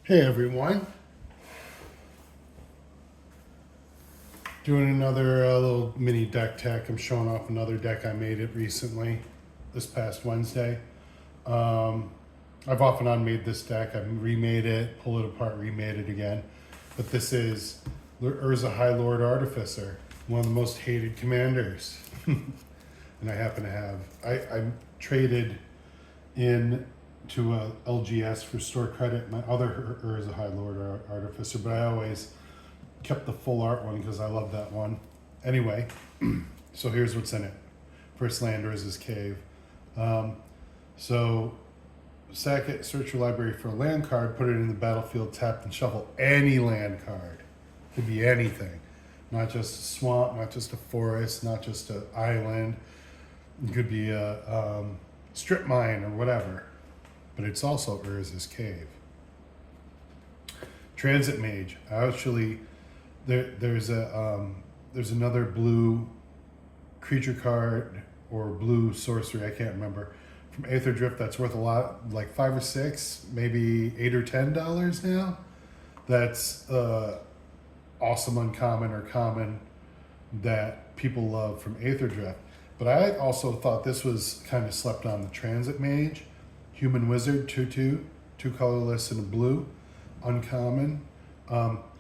Hey everyone, doing another little mini deck tech. I'm showing off another deck I made it recently, this past Wednesday. I've off and on made this deck. I've remade it, pulled it apart, remade it again. But this is Urza Lord Artificer, one of the most hated commanders. And I happen to have, I traded in to a LGS for store credit, my other Urza Lord Artificer, but I always kept the full art one because I love that one. Anyway, so here's what's in it. First land, Urza's Cave. So sack it, search your library for a land card, put it in the battlefield, tap and shuffle any land card. Could be anything. Not just a swamp, not just a forest, not just an island. It could be a strip mine or whatever. But it's also Urza's Cave. Transit Mage. Actually, there's another blue creature card or blue sorcery, I can't remember, from Aether Drift that's worth a lot, like $5 or $6, maybe $8 or $10 now. That's awesome uncommon or common that people love from Aether Drift. But I also thought this was kind of slept on, the Transit Mage. Human Wizard, 2/2, 2 colorless and a blue, uncommon.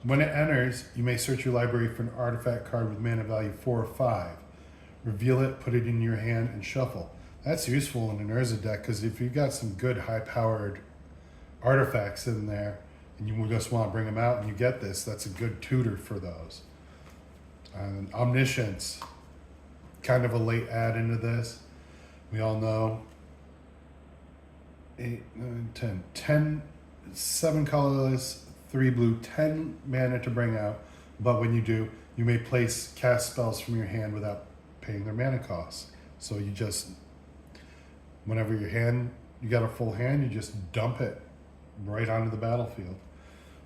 When it enters, you may search your library for an artifact card with mana value 4 or 5. Reveal it, put it in your hand, and shuffle. That's useful in an Urza deck because if you've got some good high-powered artifacts in there and you just want to bring them out and you get this, that's a good tutor for those. Omniscience, kind of a late add into this. We all know 8, 9, 10. 10, 7 colorless, 3 blue, 10 mana to bring out. But when you do, you may cast spells from your hand without paying their mana costs. So you just, whenever you got a full hand, you just dump it right onto the battlefield.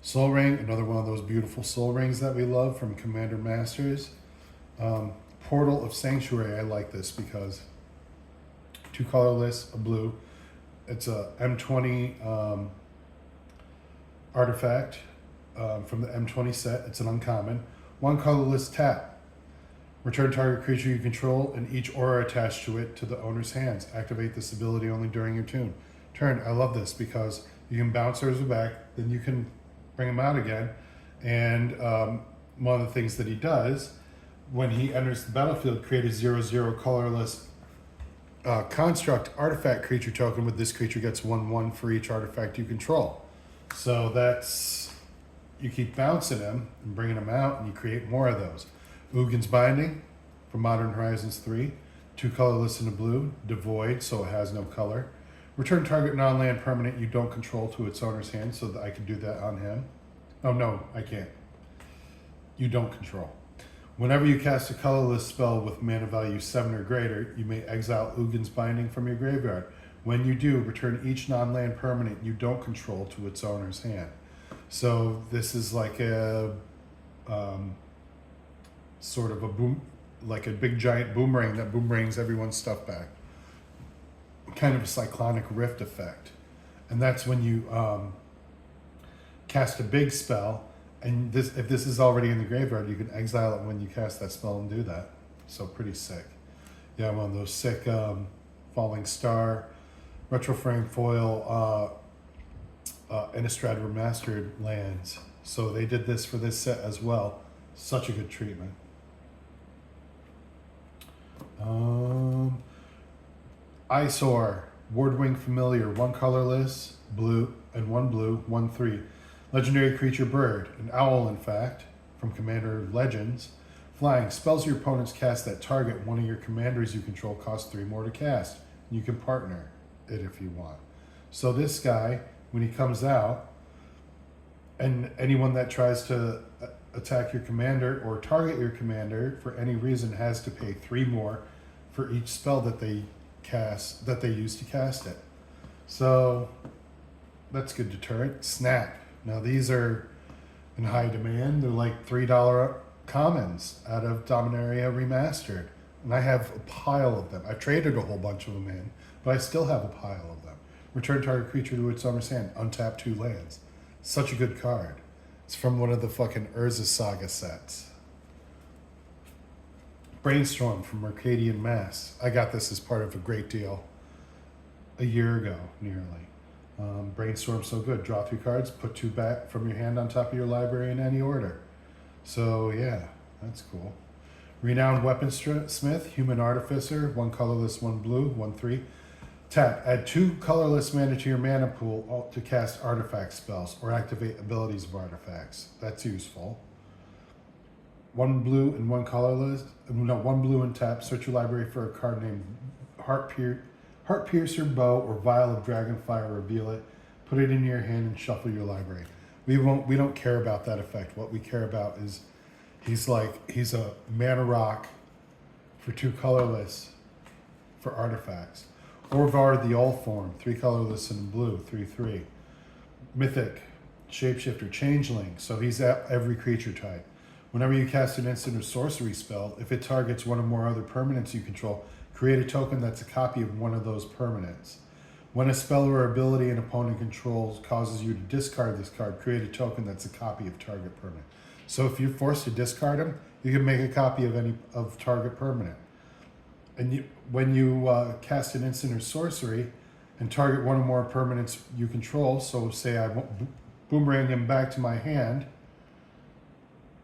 Soul Ring, another one of those beautiful soul rings that we love from Commander Masters. Portal of Sanctuary, I like this because 2 colorless, a blue. It's a M20 artifact from the M20 set. It's an uncommon. 1 colorless tap. Return target creature you control and each aura attached to it to the owner's hands. Activate this ability only during your turn. I love this because you can bounce Urza back, then you can bring him out again. And one of the things that he does, when he enters the battlefield, create a 0/0 colorless construct artifact creature token. With this creature gets 1/1 for each artifact you control. So that's, you keep bouncing him and bringing him out and you create more of those. Uggin's Binding from Modern Horizons 3, 2 colorless and a blue, devoid, so it has no color. Return target non-land permanent you don't control to its owner's hand, so that I can do that on him. Oh no, I can't. You don't control. Whenever you cast a colorless spell with mana value 7 or greater, you may exile Uggin's Binding from your graveyard. When you do, return each non-land permanent you don't control to its owner's hand. So this is like a sort of like a big giant boomerang that boomerangs everyone's stuff back. Kind of a cyclonic rift effect. And that's when you cast a big spell. And if this is already in the graveyard, you can exile it when you cast that spell and do that. So pretty sick. Yeah, one of those sick Falling Star, Retro Frame Foil, Innistrad Remastered lands. So they did this for this set as well. Such a good treatment. Eyesore, Wardwing Familiar, 1 colorless, blue, and 1 blue, 1/3. Legendary creature bird, an owl in fact, from Commander Legends. Flying, spells your opponents cast that target one of your commanders you control costs 3 more to cast. You can partner it if you want. So this guy, when he comes out, and anyone that tries to attack your commander or target your commander for any reason has to pay 3 more for each spell that they use to cast it. So that's good deterrent. Snap. Now these are in high demand. They're like $3 commons out of Dominaria Remastered. And I have a pile of them. I traded a whole bunch of them in, but I still have a pile of them. Return target creature to its owner's hand. Untap 2 lands. Such a good card. It's from one of the fucking Urza Saga sets. Brainstorm from Mercadian Mass. I got this as part of a great deal a year ago, nearly. Brainstorm so good. Draw 2 cards, put 2 back from your hand on top of your library in any order. So yeah, that's cool. Renowned Weaponsmith, Human Artificer, 1 colorless, 1 blue, 1/3. Tap, add 2 colorless mana to your mana pool to cast artifact spells or activate abilities of artifacts. That's useful. 1 blue and 1 colorless. No, 1 blue and tap. Search your library for a card named Heart Piercer Bow or Vial of Dragonfire. Reveal it. Put it in your hand and shuffle your library. We don't care about that effect. What we care about is he's a mana rock for 2 colorless for artifacts. Orvar the Allform, 3 colorless and blue, 3/3. Mythic, Shapeshifter, Changeling, so he's at every creature type. Whenever you cast an instant or sorcery spell, if it targets one or more other permanents you control, create a token that's a copy of one of those permanents. When a spell or ability an opponent controls causes you to discard this card, create a token that's a copy of target permanent. So if you're forced to discard him, you can make a copy of target permanent. And when you cast an instant or sorcery and target one or more permanents you control, so say I boomerang him back to my hand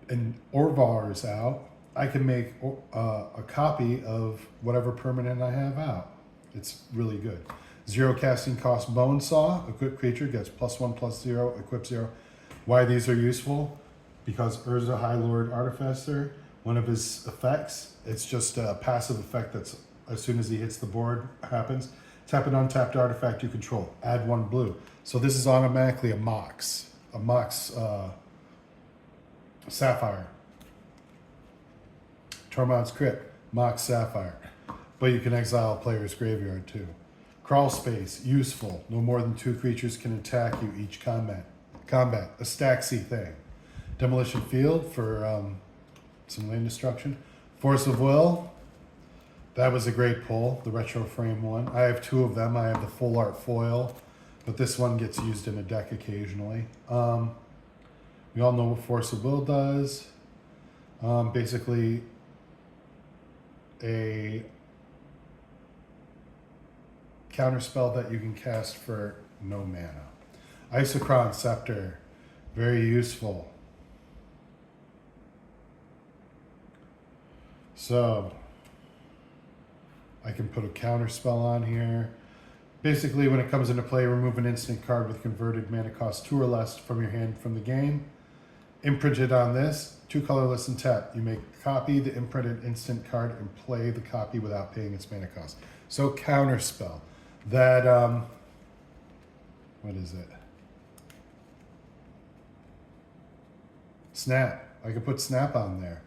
and Orvar is out, I can make a copy of whatever permanent I have out. It's really good. 0 casting cost Bonesaw, equipped creature gets +1/+0, equip 0. Why these are useful? Because Urza High Lord Artificer, one of his effects, it's just a passive effect that's as soon as he hits the board happens. Tap an untapped artifact you control. Add 1 blue. So this is automatically a Mox Sapphire. Tormod's Crypt, Mox Sapphire. But you can exile a player's graveyard too. Crawl Space, useful. No more than 2 creatures can attack you each combat. A Staxy thing. Demolition Field for some land destruction. Force of Will, that was a great pull, the retro frame one. I have 2 of them. I have the full art foil, but this one gets used in a deck occasionally. We all know what Force of Will does. Basically, a counterspell that you can cast for no mana. Isochron Scepter, very useful. So I can put a counter spell on here. Basically, when it comes into play, remove an instant card with converted mana cost 2 or less from your hand from the game. Imprinted on this, 2 colorless and tap. You may copy the imprinted instant card and play the copy without paying its mana cost. So counter spell. That, what is it? Snap. I could put Snap on there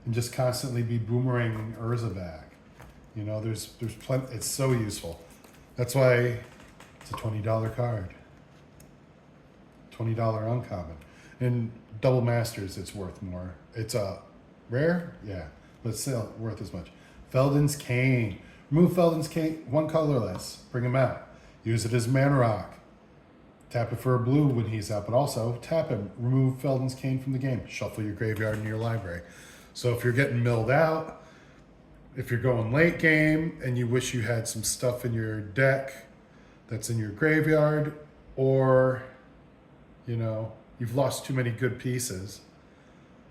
and just constantly be boomeranging Urza back. You know, there's plenty. It's so useful. That's why it's a $20 card. $20 uncommon. In Double Masters, it's worth more. It's a rare, yeah, but it's still worth as much. Felden's Cane. Remove Felden's Cane, 1 colorless. Bring him out. Use it as mana rock. Tap it for a blue when he's out, but also tap him. Remove Felden's Cane from the game. Shuffle your graveyard in your library. So if you're getting milled out, if you're going late game and you wish you had some stuff in your deck that's in your graveyard, or, you know, you've lost too many good pieces,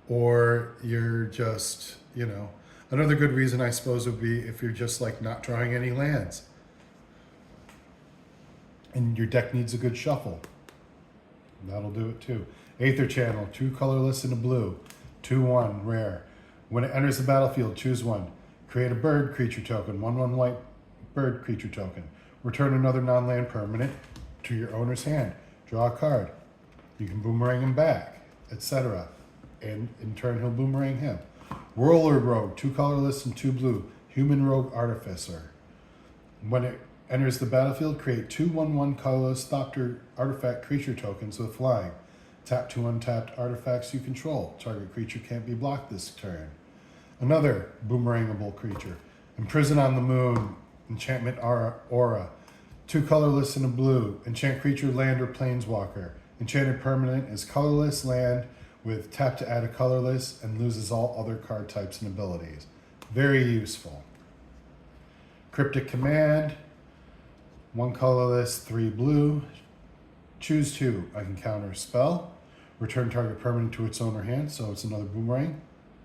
or you're just, you know, another good reason I suppose would be if you're just like not drawing any lands and your deck needs a good shuffle. That'll do it too. Aether Channel, 2 colorless and a blue, 2/1 rare. When it enters the battlefield, choose 1. Create a bird creature token, 1/1 white bird creature token. Return another non-land permanent to your owner's hand. Draw a card. You can boomerang him back, etc. And in turn, he'll boomerang him. Whirler Rogue, 2 colorless and 2 blue. Human Rogue Artificer. When it enters the battlefield, create 2 1/1 colorless Thopter artifact creature tokens with flying. Tap 2 untapped artifacts you control. Target creature can't be blocked this turn. Another boomerangable creature. Imprison on the Moon. Enchantment Aura. 2 colorless and a blue. Enchant creature, land, or planeswalker. Enchanted permanent is colorless land with tap to add a colorless and loses all other card types and abilities. Very useful. Cryptic command, 1 colorless, 3 blue. Choose 2. I can counter a spell. Return target permanent to its owner hand, so it's another boomerang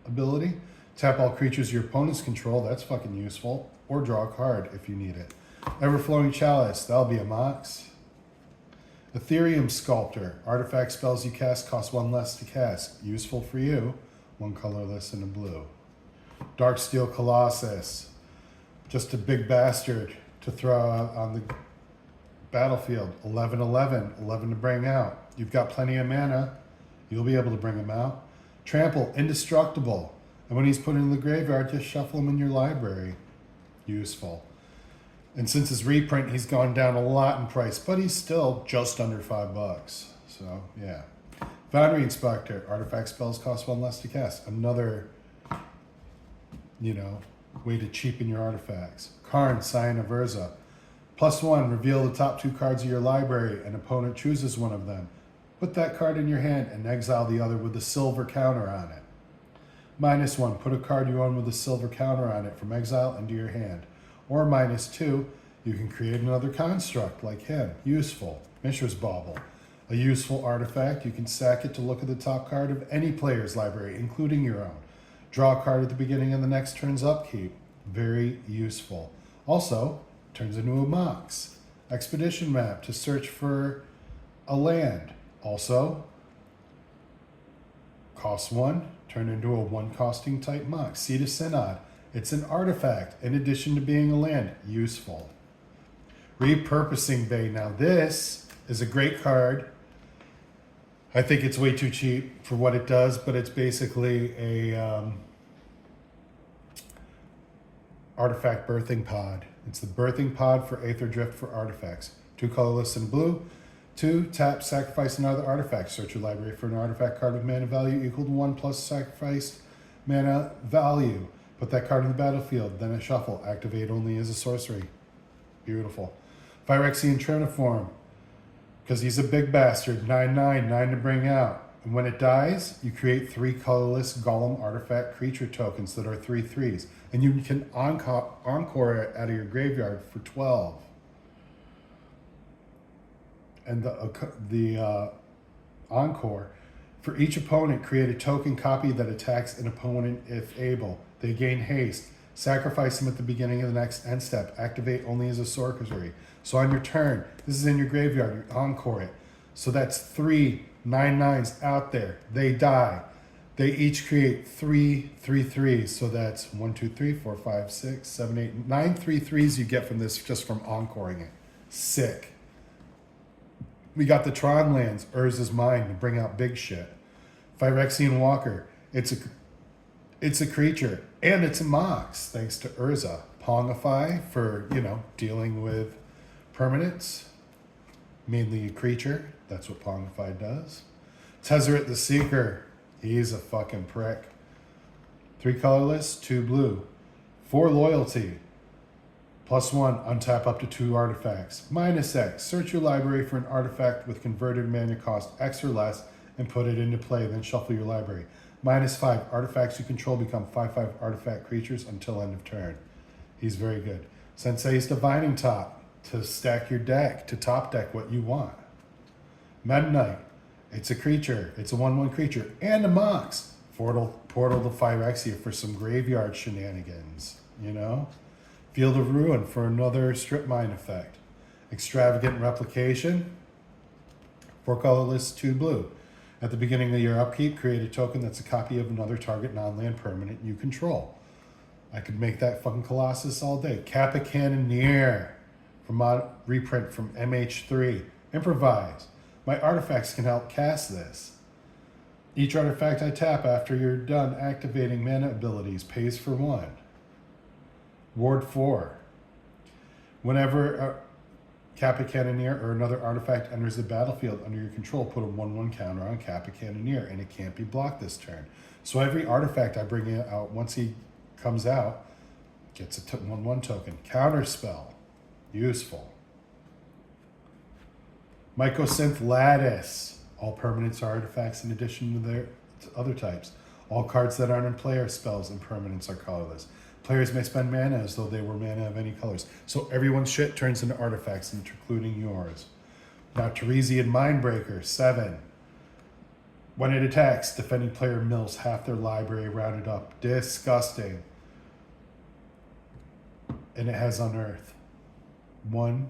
ability. Tap all creatures your opponents control, that's fucking useful. Or draw a card if you need it. Everflowing Chalice, that'll be a Mox. Ethereum Sculptor, artifact spells you cast cost 1 less to cast. Useful for you, 1 colorless and a blue. Darksteel Colossus, just a big bastard to throw out on the battlefield. 11/11, 11 to bring out. You've got plenty of mana, you'll be able to bring him out. Trample, indestructible. And when he's put in the graveyard, just shuffle him in your library. Useful. And since his reprint, he's gone down a lot in price, but he's still just under $5. So, yeah. Foundry Inspector. Artifact spells cost 1 less to cast. Another, way to cheapen your artifacts. Karn, Scion of Urza. +1, reveal the top 2 cards of your library. An opponent chooses one of them. Put that card in your hand and exile the other with a silver counter on it. -1, put a card you own with a silver counter on it from exile into your hand. Or -2, you can create another construct like him. Useful. Mishra's Bauble. A useful artifact. You can sack it to look at the top card of any player's library, including your own. Draw a card at the beginning of the next turn's upkeep. Very useful. Also, turns into a Mox. Expedition map to search for a land. Also, costs 1, turn into a 1 costing type Mox. Seed of Synod. It's an artifact, in addition to being a land. Useful. Repurposing Bay. Now this is a great card. I think it's way too cheap for what it does, but it's basically a artifact birthing pod. It's the birthing pod for Aether Drift for artifacts. 2 colorless and blue. 2, tap, sacrifice another artifact. Search your library for an artifact card with mana value equal to 1 plus sacrificed mana value. Put that card in the battlefield, then a shuffle. Activate only as a sorcery. Beautiful. Phyrexian Triniform, because he's a big bastard. 9/9, 9 to bring out. And when it dies, you create 3 colorless Golem artifact creature tokens that are 3/3s. And you can encore it out of your graveyard for 12. And the encore, for each opponent, create a token copy that attacks an opponent if able. They gain haste. Sacrifice them at the beginning of the next end step. Activate only as a sorcery. So on your turn, this is in your graveyard, you encore it. So that's 3 9/9s out there. They die. They each create 3 3/3s. So that's 1, 2, 3, 4, 5, 6, 7, 8, 9 3/3s you get from this just from encoring it. Sick. We got the Tron lands, Urza's Mine, to bring out big shit. Phyrexian Walker. It's a creature, and it's a Mox, thanks to Urza. Pongify for, dealing with permanents. Mainly a creature. That's what Pongify does. Tezzeret the Seeker. He's a fucking prick. 3 colorless, 2 blue. 4 loyalty. +1, untap up to 2 artifacts. -X, search your library for an artifact with converted mana cost X or less and put it into play, then shuffle your library. -5, artifacts you control become 5/5 artifact creatures until end of turn. He's very good. Sensei's Divining Top, to stack your deck, to top deck what you want. Mennonite, it's a creature. It's a 1/1 creature and a Mox. Portal to Phyrexia for some graveyard shenanigans, Field of Ruin for another strip mine effect. Extravagant Replication, 4 colorless, 2 blue. At the beginning of your upkeep, create a token that's a copy of another target non-land permanent you control. I could make that fucking Colossus all day. Kappa Cannoneer, from reprint from MH3. Improvise. My artifacts can help cast this. Each artifact I tap after you're done activating mana abilities pays for 1. Ward 4. Whenever a Kappa Cannoneer or another artifact enters the battlefield under your control, put a 1/1 counter on Kappa Cannoneer, and it can't be blocked this turn. So every artifact I bring out, once he comes out, gets a 1/1 token. Counter spell. Useful. Mycosynth Lattice. All permanents are artifacts in addition to their other types. All cards that aren't in play are spells, and permanents are colorless. Players may spend mana as though they were mana of any colors. So everyone's shit turns into artifacts, including yours. Now, Teresian Mindbreaker, 7. When it attacks, defending player mills half their library rounded up. Disgusting. And it has Unearth. 1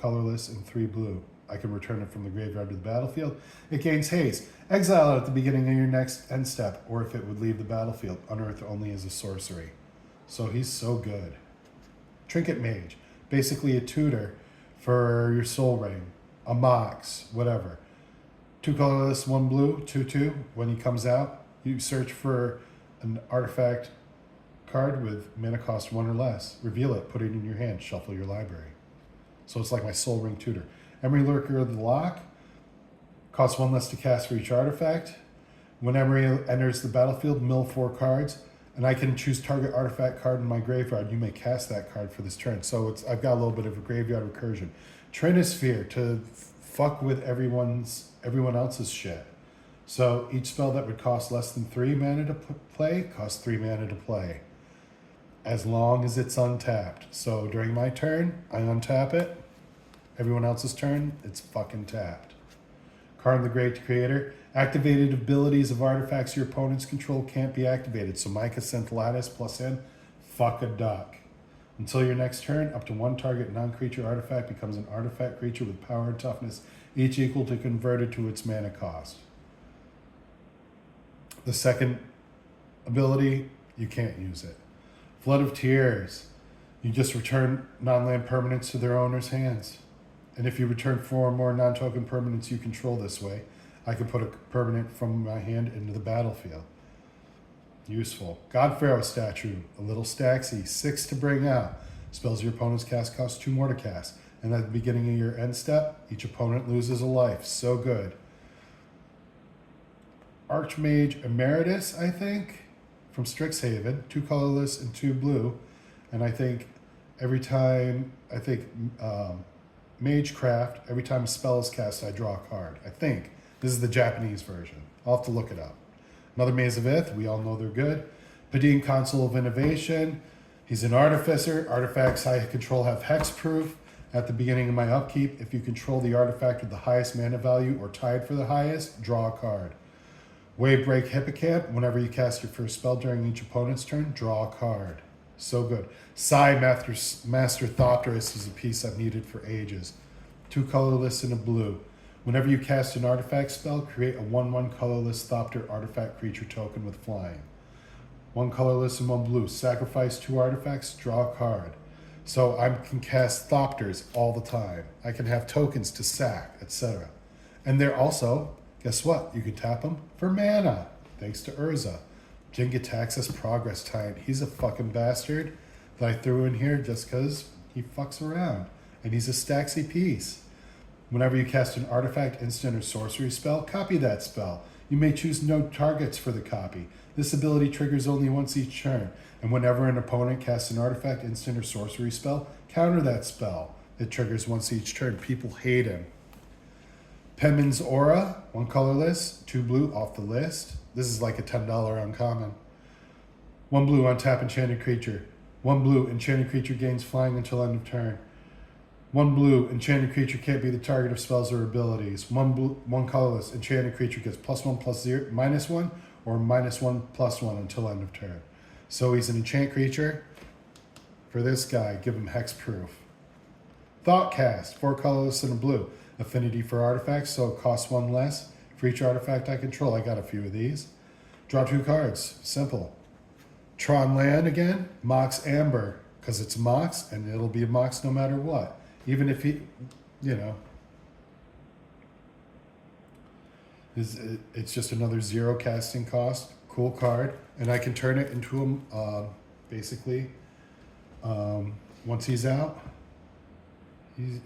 colorless and 3 blue. I can return it from the graveyard to the battlefield. It gains haste. Exile it at the beginning of your next end step, or if it would leave the battlefield. Unearth only as a sorcery. So he's so good. Trinket Mage. Basically a tutor for your Soul Ring. A Mox. Whatever. 2 colorless, 1 blue. 2/2. When he comes out, you search for an artifact card with mana cost 1 or less. Reveal it. Put it in your hand. Shuffle your library. So it's like my Soul Ring tutor. Emery Lurker of the Lock. Costs 1 less to cast for each artifact. When Emery enters the battlefield, mill 4 cards. And I can choose target artifact card in my graveyard. You may cast that card for this turn. So I've got a little bit of a graveyard recursion. Trinisphere to fuck with everyone else's shit. So each spell that would cost less than 3 mana to play costs 3 mana to play. As long as it's untapped. So during my turn, I untap it. Everyone else's turn, it's fucking tapped. Karn the Great Creator. Activated abilities of artifacts your opponents control can't be activated. So Micah Scintillatus plus N, fuck a duck. Until your next turn, up to 1 target non-creature artifact becomes an artifact creature with power and toughness, each equal to converted to its mana cost. The second ability, you can't use it. Flood of Tears. You just return non-land permanents to their owner's hands. And if you return 4 or more non-token permanents you control this way, I can put a permanent from my hand into the battlefield. Useful. God Pharaoh Statue, a little stacksy, 6 to bring out. Spells your opponent's cast cost 2 more to cast. And at the beginning of your end step, each opponent loses a life. So good. Archmage Emeritus, I think, from Strixhaven, 2 colorless and 2 blue. And I think every time, Magecraft, every time a spell is cast, I draw a card. I think. This is the Japanese version. I'll have to look it up. Another Maze of Ith. We all know they're good. Padim Console of Innovation. He's an Artificer. Artifacts I control have hexproof. At the beginning of my upkeep, if you control the artifact with the highest mana value or tied for the highest, draw a card. Wavebreak Hippocamp. Whenever you cast your first spell during each opponent's turn, draw a card. So good. Psy Master Thopterus is a piece I've needed for ages. 2 colorless and a blue. Whenever you cast an artifact spell, create a 1/1 colorless Thopter artifact creature token with flying. 1 colorless and 1 blue. Sacrifice 2 artifacts, draw a card. So I can cast Thopters all the time. I can have tokens to sack, etc. And they're also, guess what? You can tap them for mana, thanks to Urza. Jingataxis Progress Tide. He's a fucking bastard that I threw in here just because he fucks around. And he's a stacksy piece. Whenever you cast an artifact, instant, or sorcery spell, copy that spell. You may choose no targets for the copy. This ability triggers only once each turn. And whenever an opponent casts an artifact, instant, or sorcery spell, counter that spell. It triggers once each turn. People hate him. Penman's Aura, 1 colorless, 2 blue off the list. This is like a $10 uncommon. 1 blue, untap enchanted creature. 1 blue, enchanted creature gains flying until end of turn. 1 blue, enchanted creature can't be the target of spells or abilities. 1 blue, 1 colorless, enchanted creature gets +1/+0, -1, or -1/+1 until end of turn. So he's an enchant creature. For this guy, give him hexproof. Thoughtcast, 4 colorless and a blue. Affinity for artifacts, so it costs 1 less. For each artifact I control, I got a few of these. Draw 2 cards, simple. Tron Land again, Mox Amber, because it's Mox, and it'll be a Mox no matter what. Even if he, it's just another 0 casting cost, cool card, and I can turn it into basically, once he's out,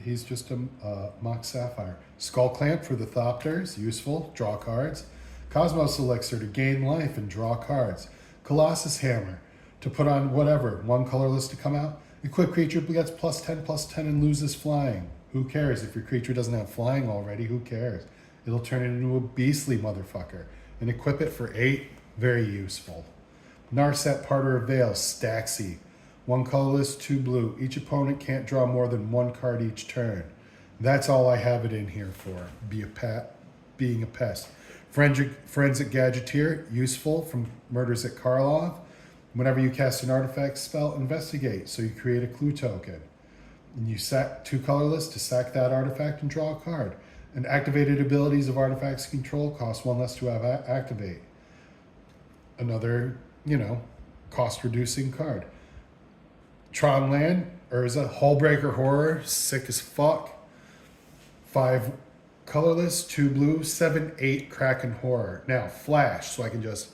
he's just a Mox Sapphire. Skull Clamp for the Thopters, useful, draw cards. Cosmos Elixir to gain life and draw cards. Colossus Hammer to put on whatever, 1 colorless to come out. Equip creature gets +10/+10 and loses flying. Who cares? If your creature doesn't have flying already, who cares? It'll turn it into a beastly motherfucker. And equip it for 8, very useful. Narset Parter of Veil, Staxy. 1 colorless, 2 blue. Each opponent can't draw more than 1 card each turn. That's all I have it in here for, being a pest. Forensic Gadgeteer, useful from Murders at Karlov. Whenever you cast an artifact spell, investigate. So you create a clue token. And you sack 2 colorless to sack that artifact and draw a card. And activated abilities of artifacts control cost 1 less to have activate. Another, cost reducing card. Tron Land, Urza, Hullbreaker Horror, sick as fuck. 5 colorless, 2 blue, 7, 8 Kraken Horror. Now, flash, so I can just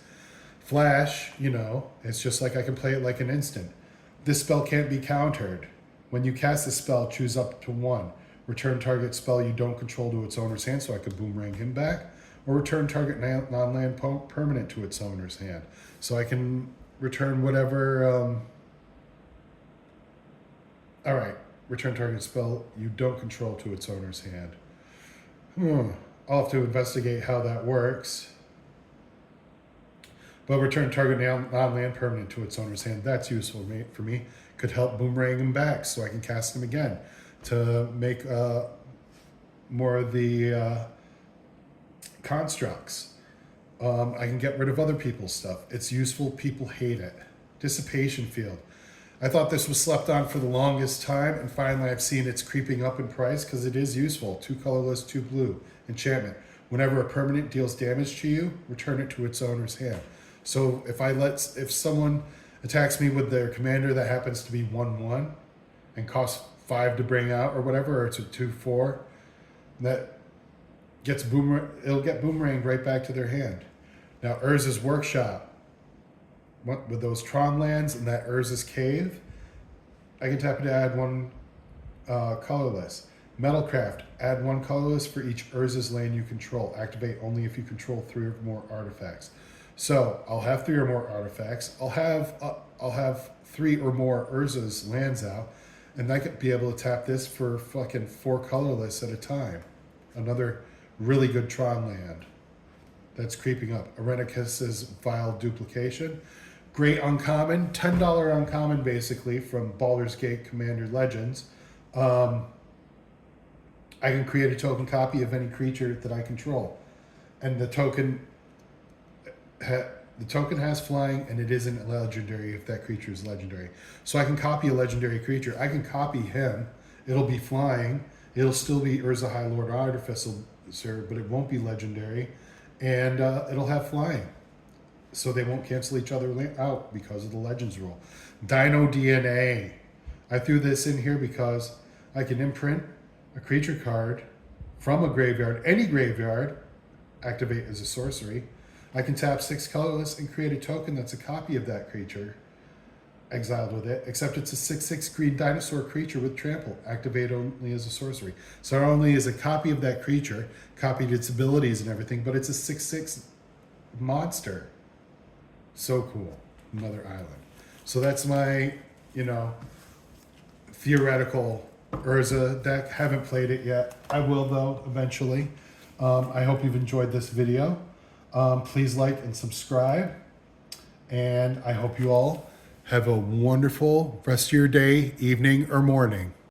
flash, it's just like I can play it like an instant. This spell can't be countered. When you cast this spell, choose up to 1. Return target spell you don't control to its owner's hand, so I could boomerang him back. Or return target non-land permanent to its owner's hand. So I can return whatever... return target spell you don't control to its owner's hand. I'll have to investigate how that works. But return target non-land permanent to its owner's hand. That's useful for me. Could help boomerang him back so I can cast him again to make more of the constructs. I can get rid of other people's stuff. It's useful. People hate it. Dissipation Field. I thought this was slept on for the longest time, and finally I've seen it's creeping up in price because it is useful. 2 colorless, 2 blue. Enchantment. Whenever a permanent deals damage to you, return it to its owner's hand. So if someone attacks me with their commander that happens to be 1/1 and costs 5 to bring out or whatever, or it's a 2/4, that gets it'll get boomeranged right back to their hand. Now Urza's Workshop. With those Tron lands and that Urza's Cave, I can tap it to add 1 colorless. Metalcraft, add 1 colorless for each Urza's land you control. Activate only if you control 3 or more artifacts. So I'll have 3 or more artifacts. I'll have 3 or more Urza's lands out, and I could be able to tap this for fucking 4 colorless at a time. Another really good Tron land that's creeping up. Arenicus's Vile Duplication. Great uncommon, $10 uncommon basically from Baldur's Gate Commander Legends. I can create a token copy of any creature that I control. And the token has flying, and it isn't legendary if that creature is legendary. So I can copy a legendary creature. I can copy him. It'll be flying. It'll still be Urza High Lord Artificer, but it won't be legendary. And it'll have flying. So they won't cancel each other out because of the Legends rule. Dino DNA. I threw this in here because I can imprint a creature card from a graveyard, any graveyard, activate as a sorcery. I can tap 6 colorless and create a token that's a copy of that creature, exiled with it, except it's a 6/6 green dinosaur creature with trample, activate only as a sorcery. So not only is a copy of that creature, copied its abilities and everything, but it's a 6/6 monster. So cool. Another island. So that's my, theoretical Urza deck. Haven't played it yet. I will, though, eventually. I hope you've enjoyed this video. Please like and subscribe. And I hope you all have a wonderful rest of your day, evening, or morning.